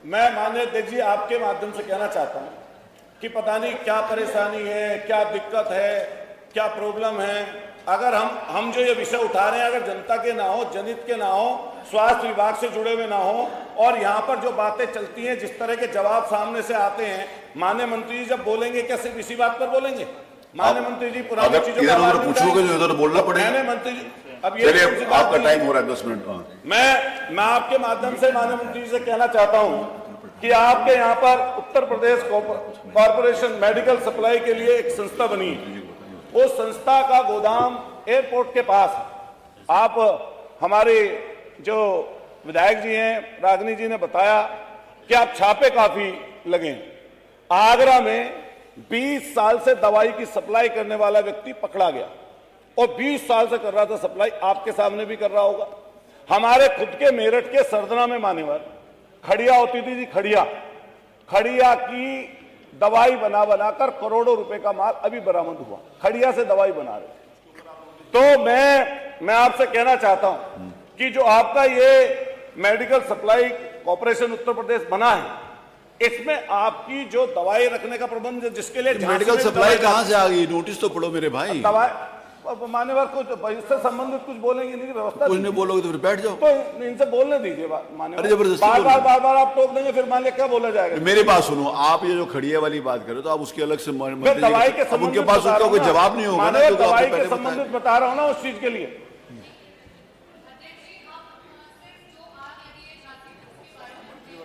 मैं माननीय अध्यक्ष जी आपके माध्यम से कहना चाहता हूं कि पता नहीं क्या परेशानी है, क्या दिक्कत है, क्या प्रॉब्लम है। अगर हम जो ये विषय उठा रहे हैं अगर जनता के ना हो, जनहित के ना हो, स्वास्थ्य विभाग से जुड़े हुए ना हो, और यहाँ पर जो बातें चलती हैं, जिस तरह के जवाब सामने से आते हैं, माननीय मंत्री जी जब बोलेंगे क्या सिर्फ इसी बात पर बोलेंगे? माननीय मंत्री जी पुरानी चीजों का पूछोगे जो इधर बोलना पड़ेगा। माननीय मंत्री जी अब ये आपका टाइम हो रहा है 10 मिनट। मैं आपके माध्यम से माननीय मंत्री जी से कहना चाहता हूं कि आपके यहाँ पर Uttar Pradesh corporation medical supply के लिए एक संस्था बनी है। उस संस्था का गोदाम एयरपोर्ट के पास है। आप हमारे जो विधायक जी हैं, रागनी जी ने बताया कि आप छापे काफी लगे। आगरा में 20 साल से दवाई की सप्लाई करने वाला व्यक्ति पकड़ा गया और 20 साल से कर रहा था सप्लाई, आपके सामने भी कर रहा होगा। हमारे खुद के मेरठ के सरदना में मान्यवर खड़िया होती थी जी, खड़िया की दवाई बनाकर करोड़ों रुपए का माल अभी बरामद हुआ, खड़िया से दवाई बना रहे। तो मैं आपसे कहना चाहता हूं कि जो आपका ये medical supply corporation Uttar Pradesh बना है, इसमें आपकी जो दवाई रखने का प्रबंध जिसके लिए मेडिकल सप्लाई कहां से आ गई? नोटिस तो पढ़ो मेरे भाई। दवाई मान्यवर कुछ इससे संबंधित कुछ बोलेंगे नहीं, व्यवस्था कुछ नहीं बोलोगे तो फिर बैठ जाओ। तो इनसे बोलने दीजिए मान्यवर। अरे जबरदस्ती बार आप टोक देंगे, फिर मान लिया क्या बोला जाएगा। मेरी बात सुनो, आप ये जो खड़िया वाली बात करो तो आप उसके अलग से दवाई के उनके पास उसका कोई जवाब नहीं होगा ना, दवाई के संबंधित बता रहा हूँ ना उस चीज के लिए।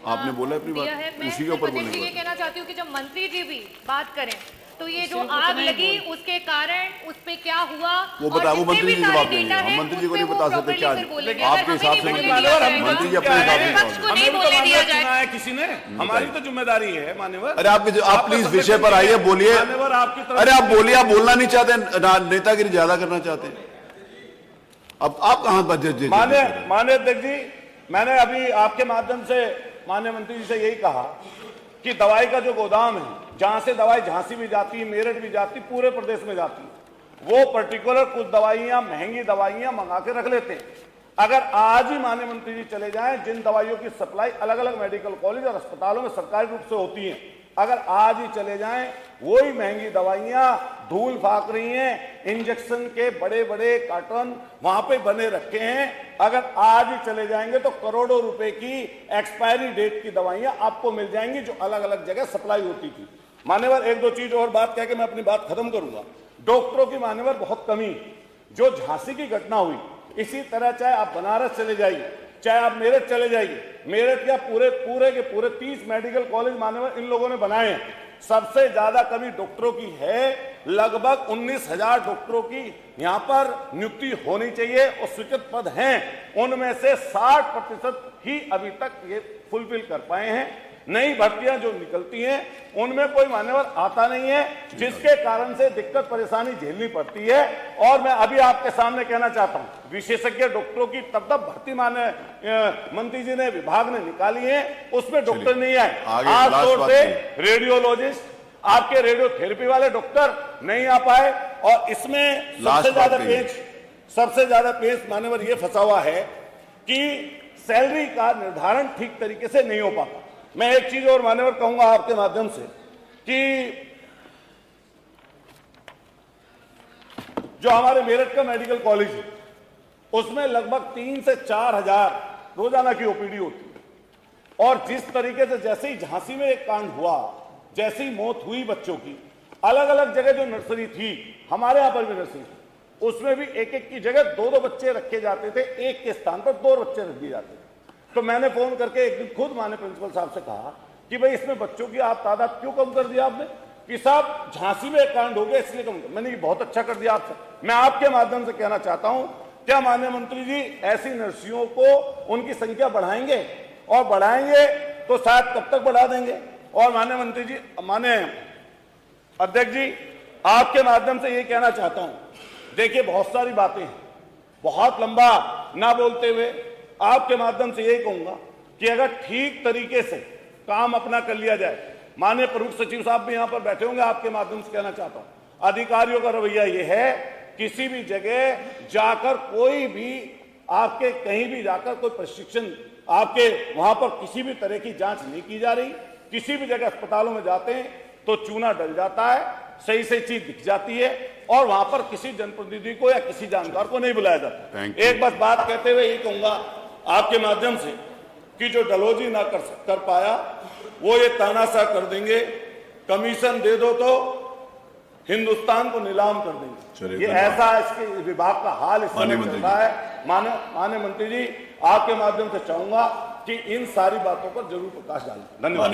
आपने बोला अपनी बात, उसी के ऊपर बोलने। ये कहना चाहती हूँ कि जब मंत्री जी भी बात करें तो ये जो आग लगी उसके कारण उस पे क्या हुआ वो बता, वो मंत्री जी जवाब देंगे। हम मंत्री जी को नहीं बता सकते क्या आपके हिसाब से। मंत्री जी अपने हिसाब से नहीं बोलने दिया जाए किसी ने, हमारी तो जिम्मेदारी है मान्यवर। अरे आप प्लीज विषय पर आइए, बोलिए। अरे आप बोलिए, आप बोलना नहीं चाहते, नेतागिरी ज्यादा करना चाहते हैं। अब आप कहाँ माननीय अध्यक्ष जी, मैंने अभी आपके माध्यम से माननीय मंत्री जी से यही कहा कि दवाई का जो गोदाम है, जहां से दवाई झांसी भी जाती है, मेरठ भी जाती है, पूरे प्रदेश में जाती है, वो पर्टिकुलर कुछ दवाइयां, महंगी दवाइयां मंगा के रख लेते हैं। अगर आज ही माननीय मंत्री जी चले जाएं, जिन दवाइयों की सप्लाई अलग अलग मेडिकल कॉलेज और अस्पतालों में सरकारी रूप से होती है, अगर आज ही चले जाएं, वही महंगी दवाइयां धूल फाक रही हैं, इंजेक्शन के बड़े बड़े कार्टन वहां पे बने रखे हैं। अगर आज ही चले जाएंगे तो करोड़ों रुपए की एक्सपायरी डेट की दवाइयां आपको मिल जाएंगी जो अलग अलग जगह सप्लाई होती थी। मान्यवर एक दो चीज और बात कह के मैं अपनी बात खत्म करूंगा। डॉक्टरों की मान्यवर बहुत कमी, जो झांसी की घटना हुई, इसी तरह चाहे आप बनारस चले जाइए, चाहे आप मेरठ चले जाइए, मेरठ या पूरे के पूरे 30 मेडिकल कॉलेज मान्यवर इन लोगों ने बनाए हैं। सबसे ज्यादा कमी डॉक्टरों की है, लगभग 19,000 डॉक्टरों की यहाँ पर नियुक्ति होनी चाहिए और स्वीकृत पद हैं, उनमें से 60% ही अभी तक ये फुलफिल कर पाए हैं। नई भर्तियां जो निकलती हैं उनमें कोई मान्यवर आता नहीं है, जिसके कारण से दिक्कत परेशानी झेलनी पड़ती है। और मैं अभी आपके सामने कहना चाहता हूं, विशेषज्ञ डॉक्टरों की तब भर्ती मंत्री जी ने विभाग ने निकाली है, उसमें डॉक्टर नहीं आए। खासतौर से रेडियोलॉजिस्ट, आपके रेडियोथेरेपी वाले डॉक्टर नहीं आ पाए। और इसमें सबसे ज्यादा पेच मान्यवर ये फंसा हुआ है कि सैलरी का निर्धारण ठीक तरीके से नहीं हो पाता। मैं एक चीज और मान्यवर कहूंगा आपके माध्यम से कि जो हमारे मेरठ का मेडिकल कॉलेज है, उसमें लगभग 3 से 4 हजार रोजाना की ओपीडी होती है। और जिस तरीके से जैसे ही झांसी में एक कांड हुआ, जैसे ही मौत हुई बच्चों की, अलग अलग जगह जो नर्सरी थी, हमारे यहां पर भी नर्सरी थी, उसमें भी एक एक की जगह 2-2 बच्चे रखे जाते थे, एक के स्थान पर 2 बच्चे रख दिए जाते थे। तो मैंने फोन करके एक दिन खुद माननीय प्रिंसिपल साहब से कहा कि भाई इसमें बच्चों की आप तादाद क्यों कम कर दिया आपने? कि साहब झांसी में एक कांड हो गया इसलिए कम। मैंने बहुत अच्छा कर दिया आपसे। मैं आपके माध्यम से कहना चाहता हूं, क्या माननीय मंत्री जी ऐसी नर्सियों को उनकी संख्या बढ़ाएंगे? और बढ़ाएंगे तो शायद कब तक बढ़ा देंगे? और माननीय मंत्री जी, माननीय अध्यक्ष जी, आपके माध्यम से ये कहना चाहता हूं, देखिए बहुत सारी बातें हैं, बहुत लंबा ना बोलते हुए आपके माध्यम से यही कहूंगा कि अगर ठीक तरीके से काम अपना कर लिया जाए, माननीय प्रमुख सचिव साहब भी यहां पर बैठे होंगे, आपके माध्यम से कहना चाहता हूं, अधिकारियों का रवैया यह है, किसी भी जगह जाकर कोई भी आपके कहीं भी जाकर कोई प्रशिक्षण आपके वहां पर किसी भी तरह की जांच नहीं की जा रही। किसी भी जगह अस्पतालों में जाते हैं तो चूना डल जाता है, सही सही चीज दिख जाती है, और वहां पर किसी जनप्रतिनिधि को या किसी जानकार को नहीं बुलाया जाता। एक बस बात कहते हुए यही कहूंगा आपके माध्यम से कि जो डलहौजी ना कर पाया वो ये तानाशाह कर देंगे, कमीशन दे दो तो हिंदुस्तान को नीलाम कर देंगे। ये ऐसा इसके विभाग का हाल इस समय चल रहा है। माननीय मंत्री जी, आपके माध्यम से चाहूंगा कि इन सारी बातों पर जरूर प्रकाश डालें। धन्यवाद।